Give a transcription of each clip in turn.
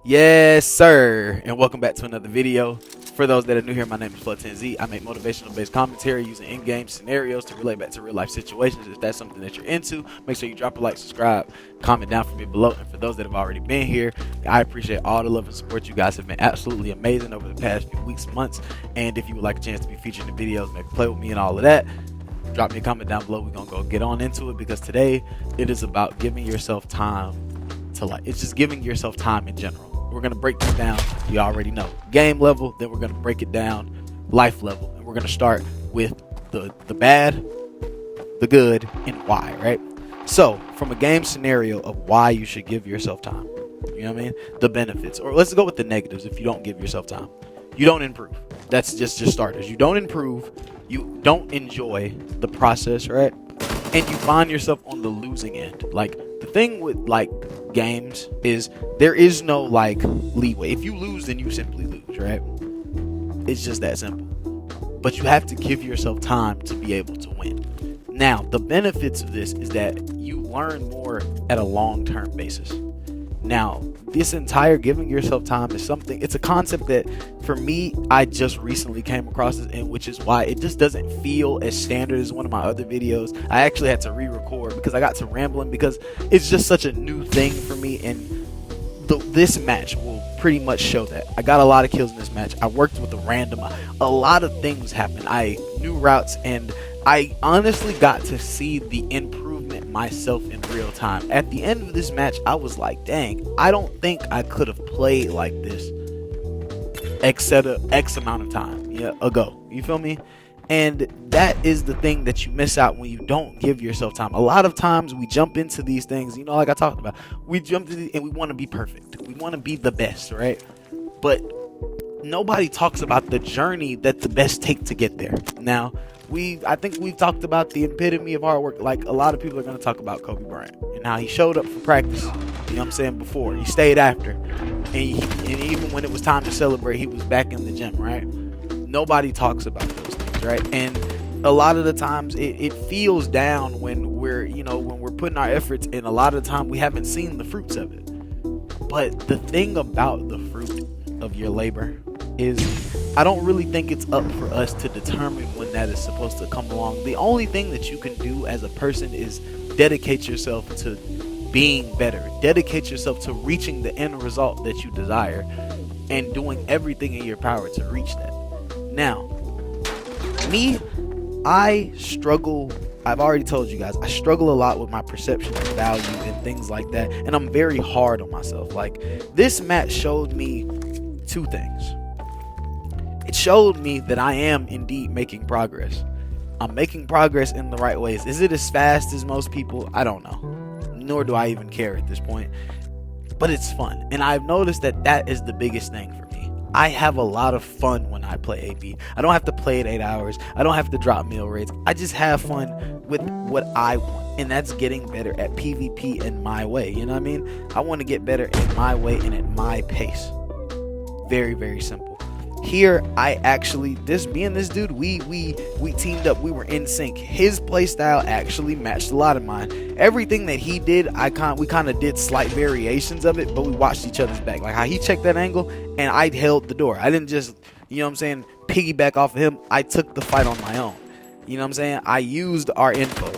Yes, sir, and welcome back to another video. For those that are new here, my name is Flood10Z. I make motivational based commentary using in-game scenarios to relate back to real life situations. If that's something that you're into, make sure you drop a like, subscribe, comment down for me below. And for those that have already been here, I appreciate all the love and support. You guys have been absolutely amazing over the past few weeks, months. And if you would like a chance to be featured in videos, maybe play with me and all of that, drop me a comment down below. We're gonna go get on into it, because today it is about giving yourself time to life. It's just giving yourself time in general. We're gonna break this down, you already know, game level, then we're gonna break it down life level, and we're gonna start with the bad, the good, and why, right? So from a game scenario of why you should give yourself time, you know what I mean, the benefits, or let's go with the negatives. If you don't give yourself time, you don't improve. That's just starters. You don't improve, you don't enjoy the process, right? And you find yourself on the losing end. Like, the thing with like games is there is no like leeway. If you lose, then you simply lose, right? It's just that simple. But you have to give yourself time to be able to win. Now, the benefits of this is that you learn more at a long-term basis. Now, this entire giving yourself time is something, it's a concept that for me, I just recently came across it, and which is why it just doesn't feel as standard as one of my other videos. I actually had to re-record because I got to rambling, because it's just such a new thing for me, and this match will pretty much show that. I got a lot of kills in this match. I worked with a lot of things happened. I knew routes, and I honestly got to see the improvement myself in real time. At the end of this match, I was like, dang, I don't think I could have played like this X amount of time ago. You feel me? And that is the thing that you miss out when you don't give yourself time. A lot of times we jump into these things, like I talked about. We jump into and we want to be perfect. We want to be the best, right? But nobody talks about the journey that the best take to get there. Now, I think we've talked about the epitome of hard work. Like, a lot of people are going to talk about Kobe Bryant and how he showed up for practice, before. He stayed after. And even when it was time to celebrate, he was back in the gym, right? Nobody talks about those things, right? And a lot of the times it feels down when we're putting our efforts in. A lot of the time we haven't seen the fruits of it. But the thing about the fruit of your labor is, I don't really think it's up for us to determine when that is supposed to come along. The only thing that you can do as a person is dedicate yourself to being better. Dedicate yourself to reaching the end result that you desire, and doing everything in your power to reach that. Now, me, I struggle. I've already told you guys, I struggle a lot with my perception of value and things like that. And I'm very hard on myself. Like, this match showed me two things. It showed me that I am indeed making progress. I'm making progress in the right ways. Is it as fast as most people? I don't know. Nor do I even care at this point. But it's fun. And I've noticed that that is the biggest thing for me. I have a lot of fun when I play AP. I don't have to play it 8 hours. I don't have to drop meal rates. I just have fun with what I want. And that's getting better at PvP in my way. You know what I mean? I want to get better at my way and at my pace. Very, very simple. Here, I actually, me and this dude, we teamed up. We were in sync. His playstyle actually matched a lot of mine. Everything that he did, we kind of did slight variations of it, but we watched each other's back. Like how he checked that angle, and I held the door. I didn't just, piggyback off of him. I took the fight on my own. I used our info.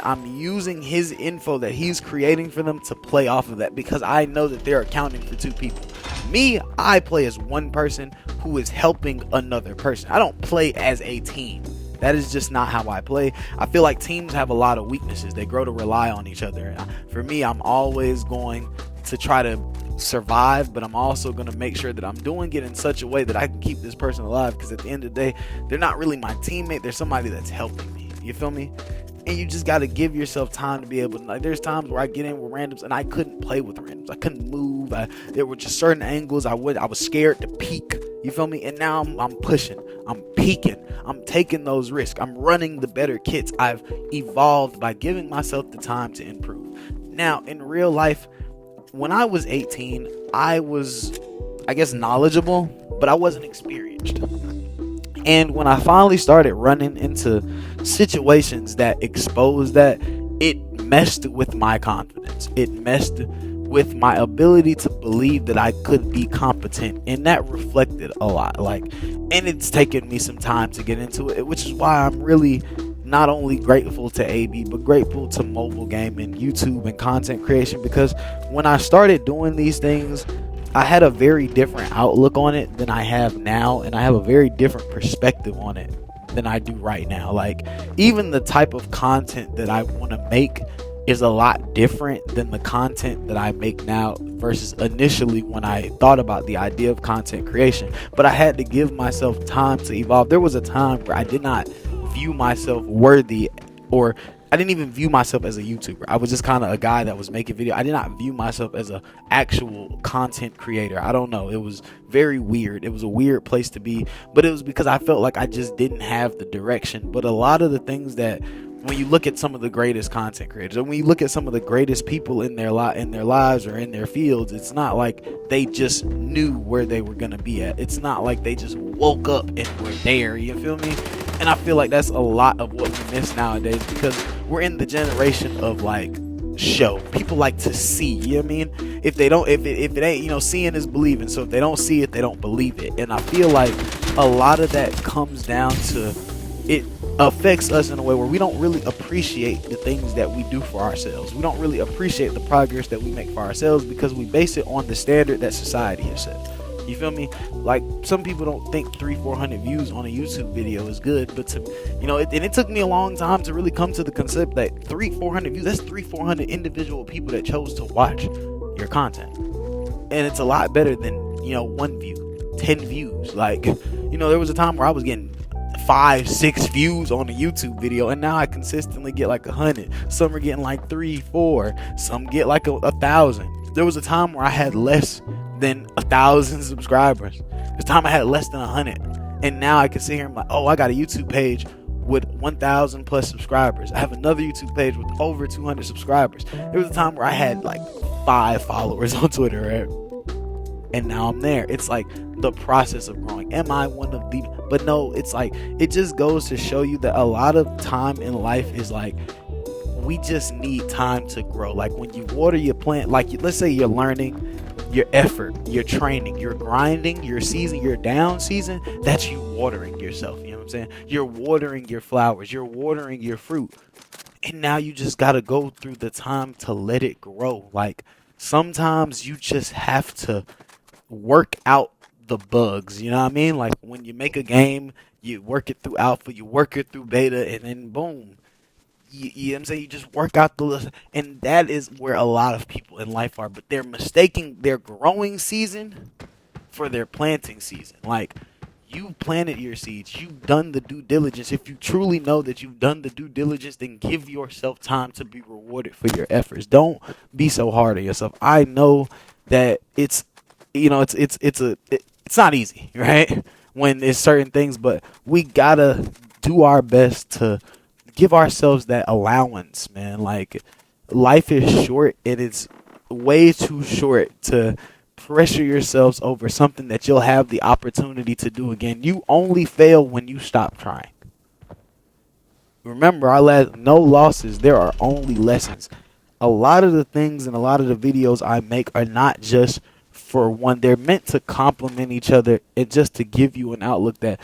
I'm using his info that he's creating for them to play off of that, because I know that they're accounting for two people. Me, I play as one person who is helping another person. I don't play as a team. That is just not how I play. I feel like teams have a lot of weaknesses. They grow to rely on each other. For me, I'm always going to try to survive, but I'm also going to make sure that I'm doing it in such a way that I can keep this person alive, because at the end of the day, they're not really my teammate. They're somebody that's helping me. You feel me? And you just got to give yourself time to be able to, like, there's times where I get in with randoms and I couldn't play with randoms. I couldn't move. There were just certain angles I was scared to peek. You feel me? And now I'm pushing. I'm peeking. I'm taking those risks. I'm running the better kits. I've evolved by giving myself the time to improve. Now, in real life, when I was 18, I was, I guess, knowledgeable, but I wasn't experienced. And when I finally started running into situations that exposed that, it messed with my confidence. It messed with my ability to believe that I could be competent, and that reflected a lot. Like, and it's taken me some time to get into it, which is why I'm really not only grateful to AB, but grateful to mobile gaming, YouTube, and content creation, because when I started doing these things, I had a very different outlook on it than I have now, and I have a very different perspective on it than I do right now. Like, even the type of content that I want to make is a lot different than the content that I make now versus initially when I thought about the idea of content creation. But I had to give myself time to evolve. There was a time where I did not view myself worthy, or I didn't even view myself as a YouTuber. I was just kind of a guy that was making video. I did not view myself as a actual content creator. I don't know. It was very weird. It was a weird place to be, but it was because I felt like I just didn't have the direction. But a lot of the things that, when you look at some of the greatest content creators, and when you look at some of the greatest people in their lives or in their fields, it's not like they just knew where they were gonna be at. It's not like they just woke up and were there. You feel me? And I feel like that's a lot of what we miss nowadays, because we're in the generation of like show. People like to see, you know what I mean? If it ain't, you know, seeing is believing. So if they don't see it, they don't believe it. And I feel like a lot of that comes down to, it affects us in a way where we don't really appreciate the things that we do for ourselves. We don't really appreciate the progress that we make for ourselves, because we base it on the standard that society has set. You feel me? Like, some people don't think 300-400 views on a YouTube video is good, but to, you know, and it took me a long time to really come to the concept that 300-400 views, that's 300-400 individual people that chose to watch your content. And it's a lot better than, you know, 1 view, 10 views. Like, you know, there was a time where I was getting 5-6 views on a YouTube video, and now I consistently get like 100. Some are getting like 3-4, some get like 1,000. There was a time where I had less than 1,000 subscribers. There's time I had less than 100, and now I can sit here and I'm like, oh, I got a YouTube page with 1,000 plus subscribers. I have another YouTube page with over 200 subscribers. There was a time where I had like 5 followers on Twitter, right? And now I'm there. It's like the process of growing. Am I one of the, but no, it's like, it just goes to show you that a lot of time in life is like, we just need time to grow. Like, when you water your plant, like, let's say you're learning, your effort, your training, your grinding, your season, your down season, that's you watering yourself. You know what I'm saying? You're watering your flowers, you're watering your fruit. And now you just got to go through the time to let it grow. Like, sometimes you just have to work out the bugs, you know what I mean? Like, when you make a game, you work it through alpha, you work it through beta, and then boom, you know what I'm saying? You just work out the, and that is where a lot of people in life are. But they're mistaking their growing season for their planting season. Like, you planted your seeds, you've done the due diligence. If you truly know that you've done the due diligence, then give yourself time to be rewarded for your efforts. Don't be so hard on yourself. I know that it's, you know, it's not easy, right? When it's certain things, but we gotta do our best to give ourselves that allowance, man. Like, life is short, and it's way too short to pressure yourselves over something that you'll have the opportunity to do again. You only fail when you stop trying. Remember, no losses, there are only lessons. A lot of the things and a lot of the videos I make are not just for one. They're meant to complement each other, and just to give you an outlook that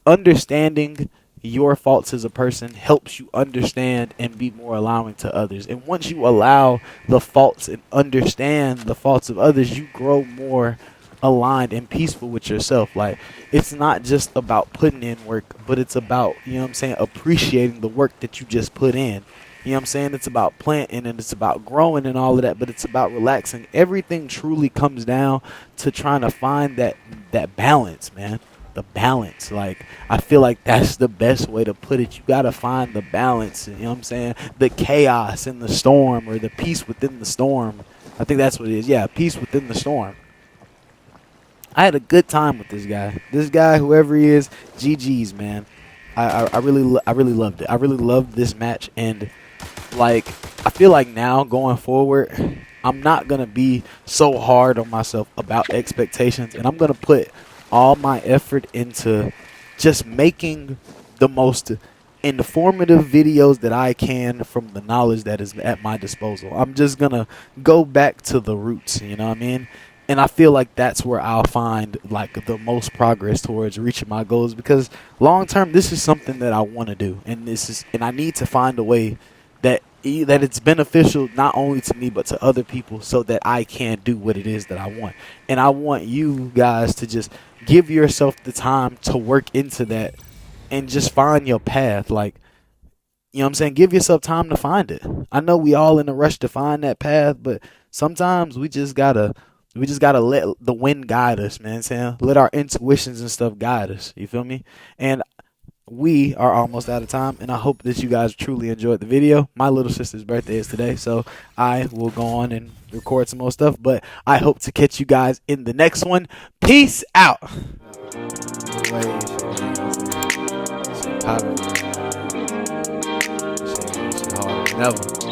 understanding your faults as a person helps you understand and be more allowing to others. And once you allow the faults and understand the faults of others, you grow more aligned and peaceful with yourself. Like, it's not just about putting in work, but it's about, you know what I'm saying, appreciating the work that you just put in. You know what I'm saying? It's about planting, and it's about growing and all of that, but it's about relaxing. Everything truly comes down to trying to find that balance, man. The balance. Like, I feel like that's the best way to put it. You got to find the balance, you know what I'm saying? The chaos in the storm, or the peace within the storm. I think that's what it is. Yeah, peace within the storm. I had a good time with this guy. This guy, whoever he is, GG's, man. I really loved it. I really loved this match, and like, I feel like now going forward, I'm not going to be so hard on myself about expectations, and I'm going to put all my effort into just making the most informative videos that I can from the knowledge that is at my disposal. I'm just gonna go back to the roots, you know what I mean? And I feel like that's where I'll find like the most progress towards reaching my goals, because long term this is something that I want to do, and I need to find a way that it's beneficial not only to me but to other people, so that I can do what it is that I want. And I want you guys to just give yourself the time to work into that and just find your path. Like, you know what I'm saying? Give yourself time to find it. I know we all in a rush to find that path, but sometimes we just gotta let the wind guide us, man. Saying let our intuitions and stuff guide us. You feel me? And we are almost out of time, and I hope that you guys truly enjoyed the video. My little sister's birthday is today, so I will go on and record some more stuff, but I hope to catch you guys in the next one. Peace out. Never.